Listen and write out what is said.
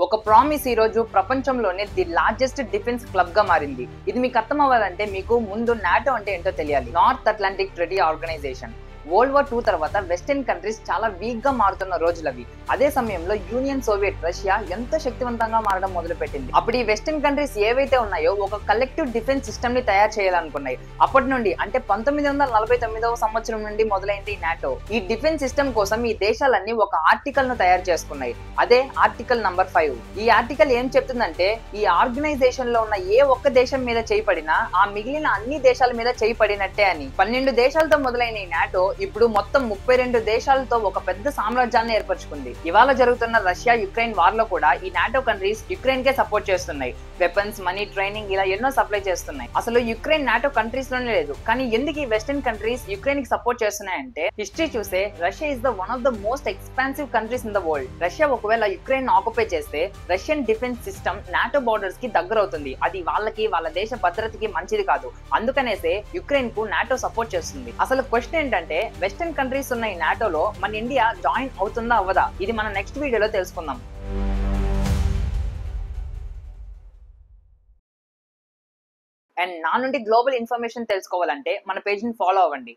ఒక ప్రామిస్ ఈ రోజు ప్రపంచంలోనే ది లార్జెస్ట్ డిఫెన్స్ క్లబ్ గా మారింది. ఇది మీకు అర్థం అవ్వాలంటే మీకు ముందు నాటో అంటే ఏంటో తెలియాలి. North Atlantic Treaty Organisation. World war 2 తర్వాత వెస్టర్న్ కంట్రీస్ చాలా వీక్ గా మారుతున్న రోజులవి. అదే సమయంలో యూనియన్ సోవియట్ రష్యా ఎంత శక్తివంతంగా మారడం మొదలుపెట్టింది. అప్పుడు ఈ వెస్టర్న్ కంట్రీస్ ఏవైతే ఉన్నాయో ఒక కలెక్టివ్ డిఫెన్స్ సిస్టమ్ ని తయారు చేయాలనుకున్నాయి. అప్పటి నుండి అంటే 1949వ సంవత్సరం నుండి మొదలైంది ఈ నాటో. ఈ డిఫెన్స్ సిస్టమ్ కోసం ఈ దేశాలన్నీ ఒక ఆర్టికల్ ను తయారు చేసుకున్నాయి. అదే ఆర్టికల్ నంబర్ 5. ఈ ఆర్టికల్ ఏం చెప్తుందంటే ఈ ఆర్గనైజేషన్ లో ఉన్న ఏ ఒక్క దేశం మీద చేయబడినా ఆ మిగిలిన అన్ని దేశాల మీద చేయబడినట్టే అని. 12 దేశాలతో మొదలైన ఈ నాటో ఇప్పుడు మొత్తం 32 దేశాలతో ఒక పెద్ద సామ్రాజ్యాన్ని ఏర్పరచుకుంది. ఇవాళ జరుగుతున్న రష్యా యుక్రెయిన్ వార్ లో కూడా ఈ నాటో కంట్రీస్ యుక్రెయిన్ కే సపోర్ట్ చేస్తున్నాయి. వెపన్స్, మనీ, ట్రైనింగ్ ఇలా ఎన్నో సప్లై చేస్తున్నాయి. అసలు యుక్రెయిన్ నాటో కంట్రీస్ లోనే లేదు. కానీ ఎందుకు ఈ వెస్టర్న్ కంట్రీస్ యుక్రెయిన్ కి సపోర్ట్ చేస్తున్నాయంటే హిస్టరీ చూసే Russia is the one of the most expansive countries in the world. Russia ఒకవేళ యుక్రెయిన్ ఆక్యుపై చేస్తే Russian defence system NATO borders కి దగ్గర అవుతుంది. అది వాళ్ళకి వాళ్ళ దేశ భద్రతకి మంచిది కాదు. అందుకనేసే యుక్రెయిన్ కు నాటో సపోర్ట్ చేస్తుంది. అసలు క్వశ్చన్ ఏంటంటే వెస్టర్న్ కంట్రీస్ ఉన్న ఈ నాటోలో మన ఇండియా జాయిన్ అవుతుందా అవ్వదా? ఇది మన నెక్స్ట్ వీడియోలో తెలుసుకుందాం. అండ్ నా నుండి గ్లోబల్ ఇన్ఫర్మేషన్ తెలుసుకోవాలంటే మన పేజ్ ని ఫాలో అవ్వండి.